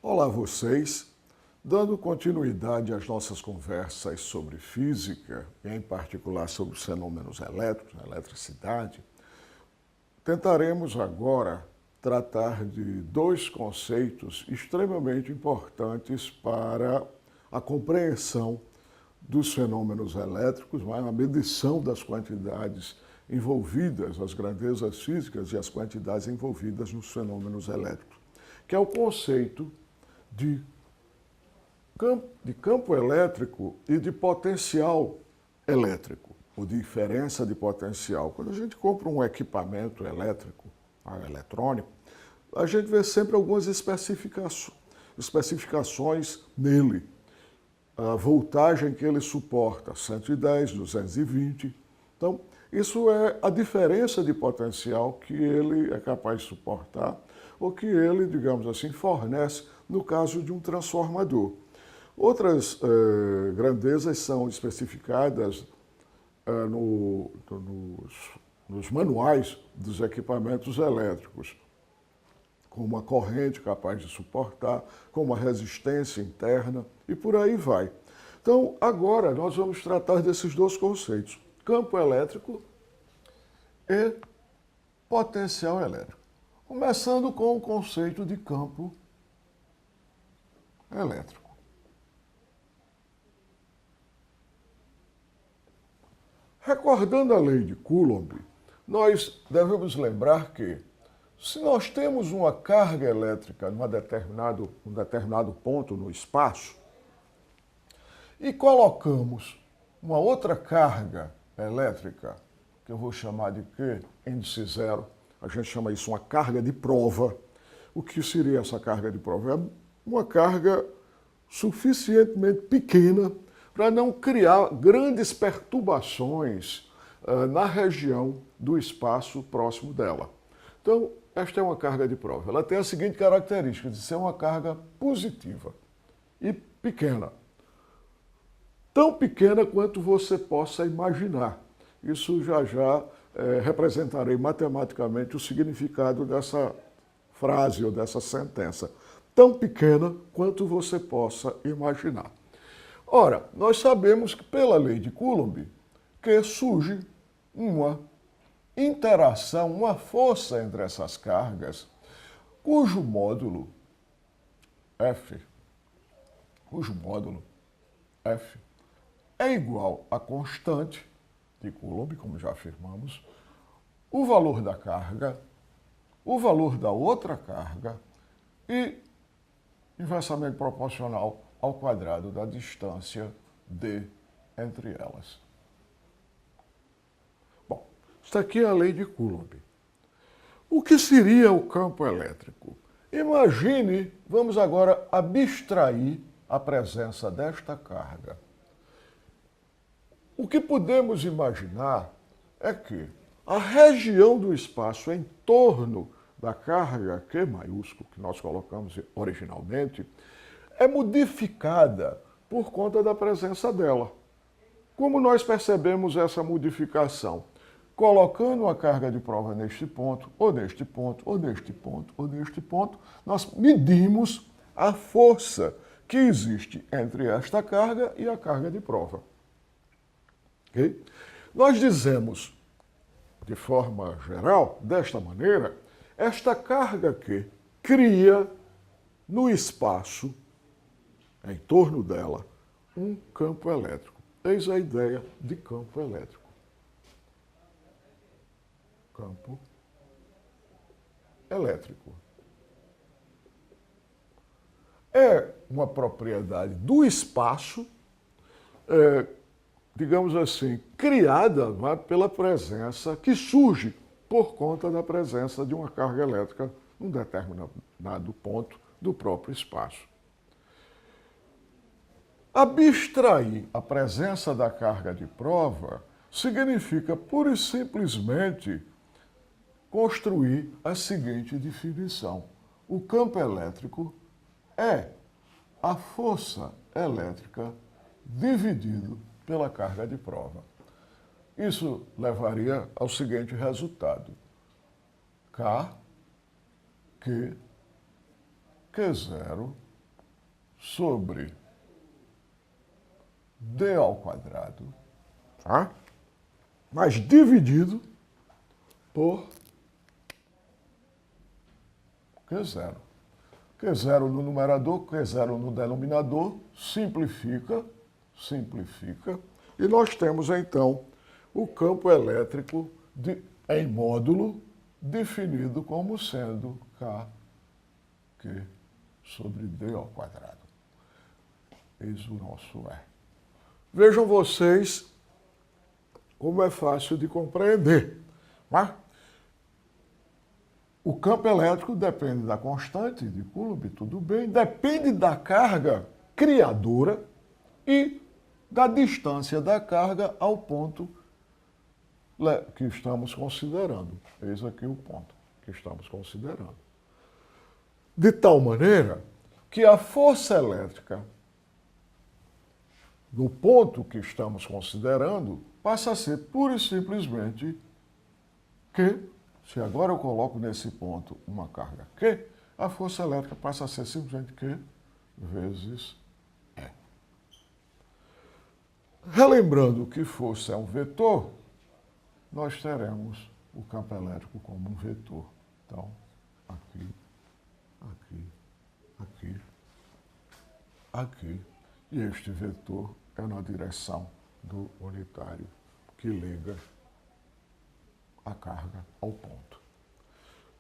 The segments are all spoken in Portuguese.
Olá vocês, dando continuidade às nossas conversas sobre física, e em particular sobre os fenômenos elétricos, a eletricidade, tentaremos agora tratar de dois conceitos extremamente importantes para a compreensão dos fenômenos elétricos, a medição das quantidades envolvidas, as grandezas físicas e as quantidades envolvidas nos fenômenos elétricos, que é o conceito de campo elétrico e de potencial elétrico, ou de diferença de potencial. Quando a gente compra um equipamento elétrico, eletrônico, a gente vê sempre algumas especificações nele. A voltagem que ele suporta, 110, 220. Então, isso é a diferença de potencial que ele é capaz de suportar, ou que ele, digamos assim, fornece no caso de um transformador. Outras grandezas são especificadas nos manuais dos equipamentos elétricos, como a corrente capaz de suportar, como a resistência interna e por aí vai. Então, agora nós vamos tratar desses dois conceitos, campo elétrico e potencial elétrico. Começando com o conceito de campo elétrico. Recordando a lei de Coulomb, nós devemos lembrar que, se nós temos uma carga elétrica em um determinado ponto no espaço e colocamos uma outra carga elétrica, que eu vou chamar de Q, índice zero, a gente chama isso uma carga de prova. O que seria essa carga de prova? É uma carga suficientemente pequena para não criar grandes perturbações na região do espaço próximo dela. Então, esta é uma carga de prova. Ela tem a seguinte característica, de ser uma carga positiva e pequena. Tão pequena quanto você possa imaginar. Isso já representarei matematicamente o significado dessa frase ou dessa sentença. Tão pequena quanto você possa imaginar. Ora, nós sabemos que pela lei de Coulomb que surge uma interação, uma força entre essas cargas, cujo módulo F é igual à constante de Coulomb, como já afirmamos, o valor da carga, o valor da outra carga e inversamente proporcional ao quadrado da distância d entre elas. Bom, isso aqui é a lei de Coulomb. O que seria o campo elétrico? Imagine, vamos agora abstrair a presença desta carga. O que podemos imaginar é que a região do espaço em torno da carga Q maiúsculo, que nós colocamos originalmente, é modificada por conta da presença dela. Como nós percebemos essa modificação? Colocando a carga de prova neste ponto, ou neste ponto, ou neste ponto, ou neste ponto, nós medimos a força que existe entre esta carga e a carga de prova. Okay? Nós dizemos, de forma geral, desta maneira, esta carga que cria no espaço, em torno dela, um campo elétrico. Eis a ideia de campo elétrico. Campo elétrico. É uma propriedade do espaço, digamos assim, criada pela presença, que surge por conta da presença de uma carga elétrica em um determinado ponto do próprio espaço. Abstrair a presença da carga de prova significa, pura e simplesmente, construir a seguinte definição. O campo elétrico é a força elétrica dividido pela carga de prova. Isso levaria ao seguinte resultado. K, Q, Q0 sobre d ao quadrado, tá? Mas dividido por Q0. Q0 no numerador, Q0 no denominador, simplifica, e nós temos então o campo elétrico em módulo definido como sendo KQ sobre D ao quadrado. Eis o nosso E. Vejam vocês como é fácil de compreender. Mas o campo elétrico depende da constante de Coulomb, tudo bem, depende da carga criadora e da distância da carga ao ponto que estamos considerando. Eis aqui o ponto que estamos considerando. De tal maneira que a força elétrica no ponto que estamos considerando passa a ser pura e simplesmente Q. Se agora eu coloco nesse ponto uma carga Q, a força elétrica passa a ser simplesmente Q vezes E. Relembrando que força é um vetor, nós teremos o campo elétrico como um vetor. Então, aqui, aqui, aqui, aqui. E este vetor é na direção do unitário que liga a carga ao ponto.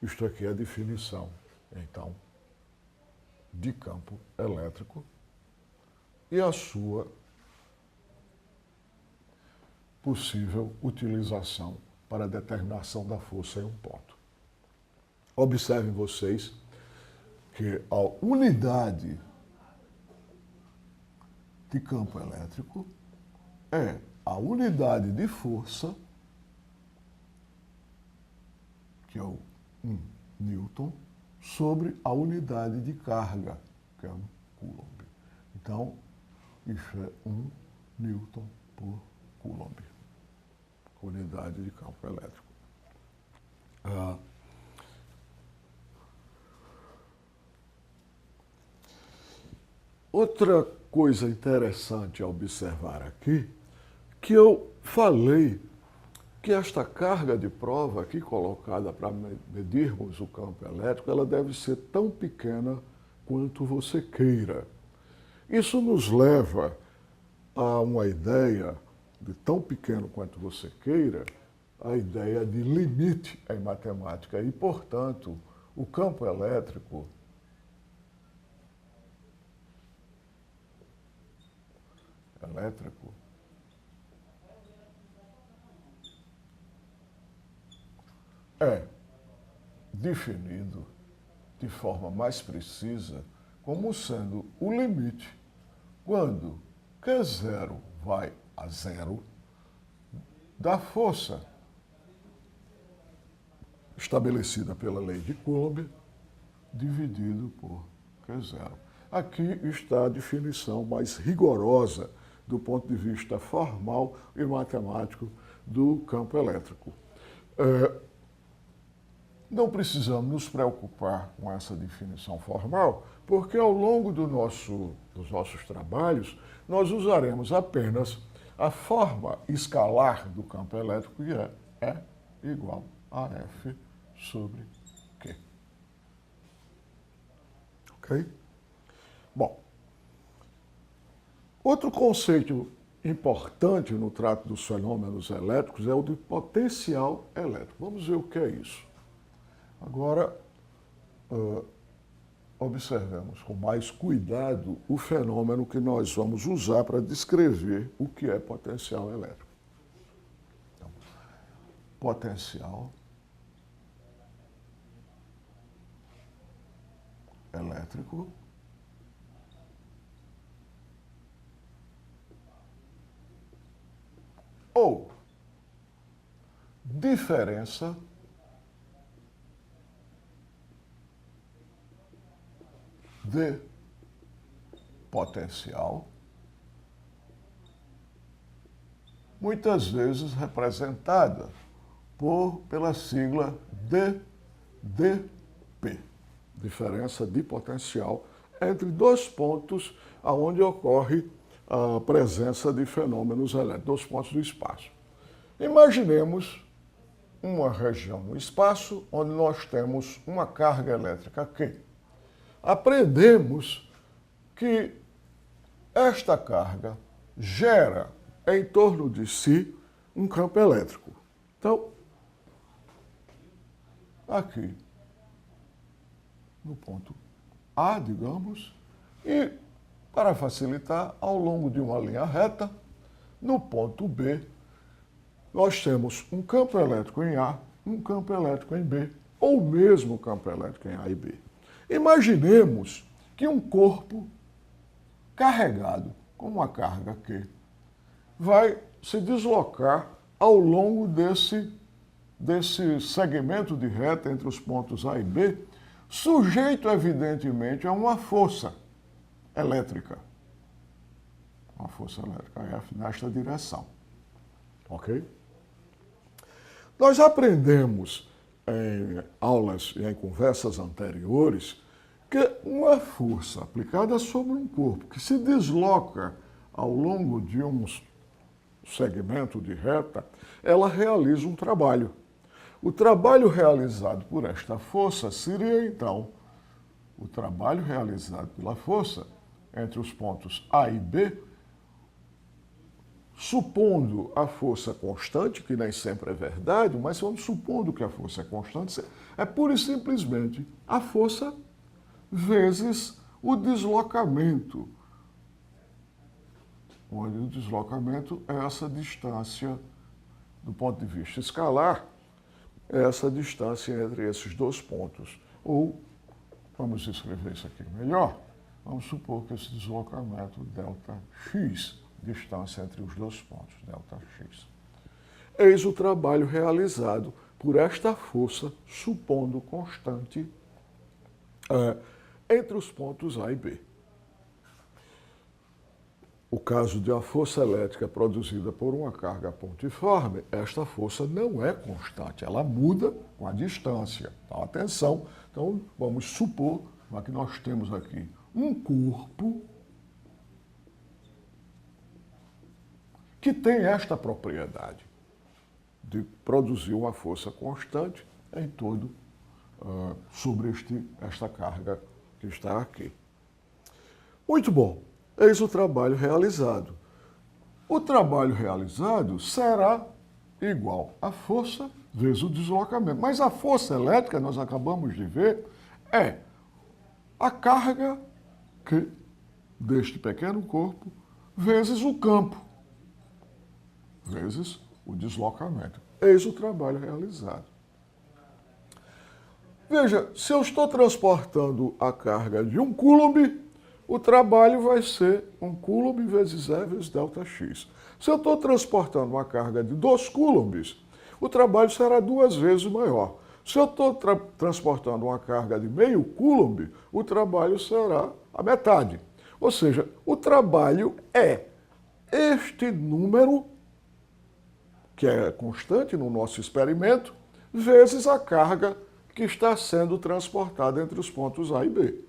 Isto aqui é a definição, então, de campo elétrico e a sua possível utilização para a determinação da força em um ponto. Observem vocês que a unidade de campo elétrico é a unidade de força, que é o 1 newton, sobre a unidade de carga, que é um Coulomb. Então, isso é 1 newton por Coulomb, unidade de campo elétrico. Outra coisa interessante a observar aqui, que eu falei que esta carga de prova aqui colocada para medirmos o campo elétrico, ela deve ser tão pequena quanto você queira. Isso nos leva a uma ideia de tão pequeno quanto você queira, a ideia de limite em matemática e, portanto, o campo elétrico é definido de forma mais precisa como sendo o limite quando Q0 vai a zero da força estabelecida pela lei de Coulomb dividido por Q0. Aqui está a definição mais rigorosa do ponto de vista formal e matemático do campo elétrico. Não precisamos nos preocupar com essa definição formal, porque ao longo dos nossos trabalhos, nós usaremos apenas a forma escalar do campo elétrico, que é E igual a F sobre Q. Ok? Bom, outro conceito importante no trato dos fenômenos elétricos é o de potencial elétrico. Vamos ver o que é isso. Agora, observemos com mais cuidado o fenômeno que nós vamos usar para descrever o que é potencial elétrico. Então, potencial elétrico ou diferença de potencial, muitas vezes representada pela sigla DDP, diferença de potencial entre dois pontos onde ocorre a presença de fenômenos elétricos, dois pontos do espaço. Imaginemos uma região no espaço onde nós temos uma carga elétrica Q. Aprendemos que esta carga gera em torno de si um campo elétrico. Então, aqui, no ponto A, digamos, e, para facilitar, ao longo de uma linha reta, no ponto B, nós temos um campo elétrico em A, um campo elétrico em B, ou mesmo campo elétrico em A e B. Imaginemos que um corpo carregado com uma carga Q vai se deslocar ao longo desse segmento de reta entre os pontos A e B, sujeito, evidentemente, a uma força elétrica. Uma força elétrica F nesta direção. Ok? Nós aprendemos em aulas e em conversas anteriores que uma força aplicada sobre um corpo que se desloca ao longo de um segmento de reta, ela realiza um trabalho. O trabalho realizado por esta força seria, então, o trabalho realizado pela força entre os pontos A e B, supondo a força constante, que nem sempre é verdade, mas vamos supondo que a força é constante, é pura e simplesmente a força vezes o deslocamento, onde o deslocamento é essa distância, do ponto de vista escalar, é essa distância entre esses dois pontos. Ou, vamos escrever isso aqui melhor, vamos supor que esse deslocamento ΔX, distância entre os dois pontos, ΔX. Eis o trabalho realizado por esta força, supondo constante, entre os pontos A e B. O caso de uma força elétrica produzida por uma carga pontiforme, esta força não é constante, ela muda com a distância. Então, atenção, então vamos supor que nós temos aqui um corpo que tem esta propriedade de produzir uma força constante em todo sobre esta carga que está aqui. Muito bom. Eis o trabalho realizado. O trabalho realizado será igual à força vezes o deslocamento. Mas a força elétrica, nós acabamos de ver, é a carga que deste pequeno corpo vezes o campo, vezes o deslocamento. Eis o trabalho realizado. Veja, se eu estou transportando a carga de 1 coulomb, o trabalho vai ser 1 coulomb vezes E vezes ΔX. Se eu estou transportando uma carga de 2 coulombs, o trabalho será 2 vezes maior. Se eu estou transportando uma carga de meio coulomb, o trabalho será a metade. Ou seja, o trabalho é este número, que é constante no nosso experimento, vezes a carga que está sendo transportada entre os pontos A e B.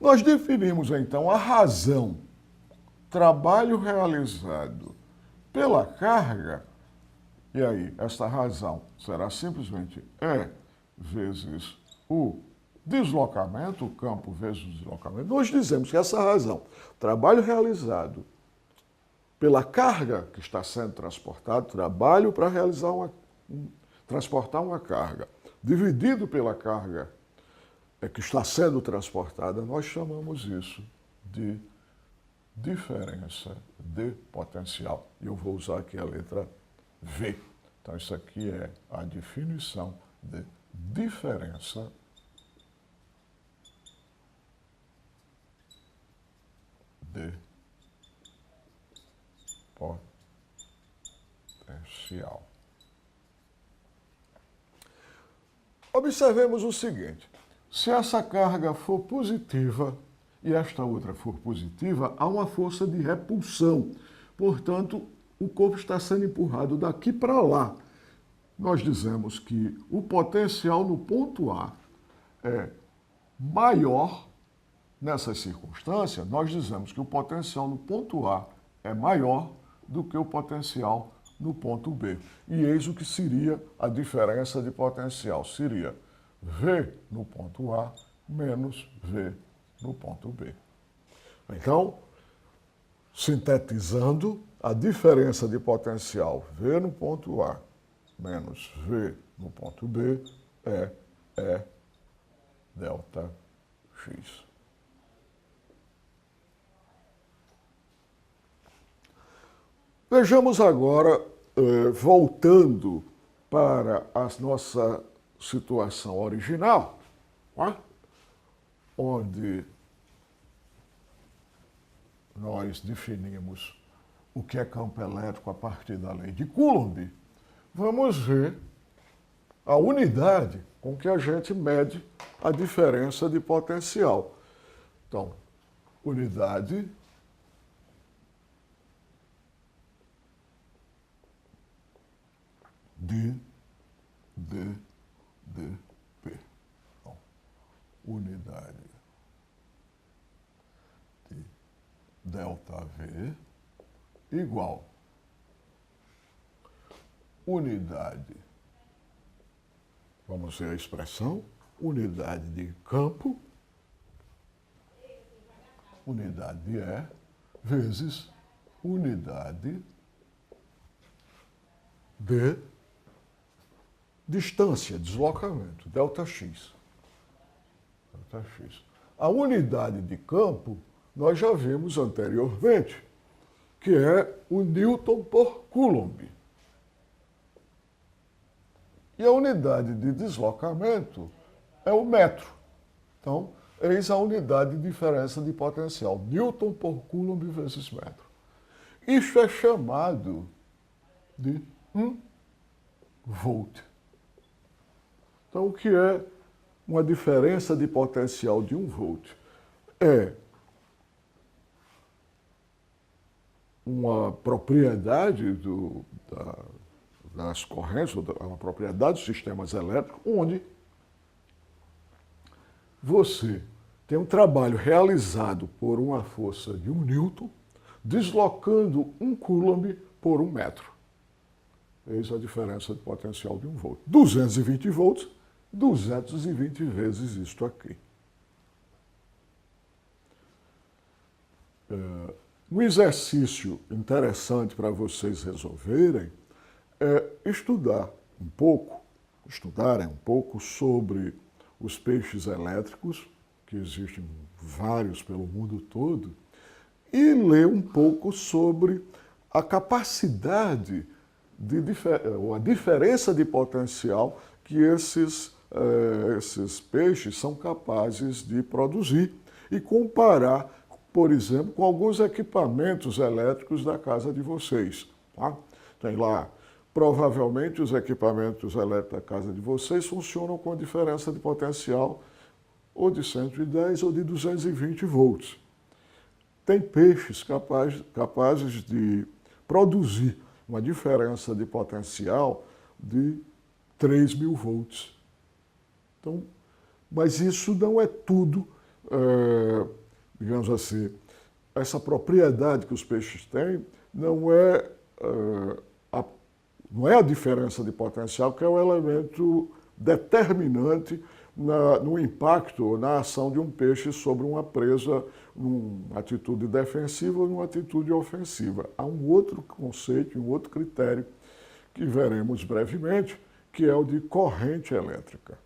Nós definimos, então, a razão, trabalho realizado pela carga, e aí, esta razão será simplesmente E vezes o deslocamento, o campo vezes o deslocamento. Nós dizemos que essa razão, trabalho realizado pela carga que está sendo transportada, trabalho para realizar transportar uma carga, dividido pela carga que está sendo transportada, nós chamamos isso de diferença de potencial. E eu vou usar aqui a letra V. Então, isso aqui é a definição de diferença de potencial. Observemos o seguinte. Se essa carga for positiva e esta outra for positiva, há uma força de repulsão. Portanto, o corpo está sendo empurrado daqui para lá. Nós dizemos que o potencial no ponto A é maior Nessas circunstâncias, nós dizemos que o potencial no ponto A é maior do que o potencial no ponto B. E eis o que seria a diferença de potencial. Seria V no ponto A menos V no ponto B. Então, sintetizando, a diferença de potencial V no ponto A menos V no ponto B é E delta X. Vejamos agora, voltando para a nossa situação original, onde nós definimos o que é campo elétrico a partir da lei de Coulomb. Vamos ver a unidade com que a gente mede a diferença de potencial. Então, unidade de dp. Então, unidade de delta V igual unidade, vamos ver a expressão, unidade de campo, unidade de E, vezes unidade de distância, deslocamento, delta x. Delta x. A unidade de campo, nós já vimos anteriormente, que é o Newton por Coulomb. E a unidade de deslocamento é o metro. Então, eis a unidade de diferença de potencial, Newton por Coulomb vezes metro. Isso é chamado de 1 volt. Então, o que é uma diferença de potencial de 1 volt? É uma propriedade das correntes, uma propriedade dos sistemas elétricos, onde você tem um trabalho realizado por uma força de 1 newton, deslocando 1 coulomb por 1 metro. Eis a diferença de potencial de 1 volt. 220 volts, 220 vezes isto aqui. Um exercício interessante para vocês resolverem é estudarem um pouco sobre os peixes elétricos, que existem vários pelo mundo todo, e ler um pouco sobre a capacidade, a diferença de potencial que esses peixes são capazes de produzir e comparar, por exemplo, com alguns equipamentos elétricos da casa de vocês. Tá? Tem lá, provavelmente os equipamentos elétricos da casa de vocês funcionam com diferença de potencial ou de 110 ou de 220 volts. Tem peixes capazes de produzir uma diferença de potencial de 3.000 volts. Então, mas isso não é tudo, digamos assim, essa propriedade que os peixes têm não é a diferença de potencial que é o elemento determinante no impacto, na ação de um peixe sobre uma presa, numa atitude defensiva ou numa atitude ofensiva. Há um outro conceito, um outro critério que veremos brevemente, que é o de corrente elétrica.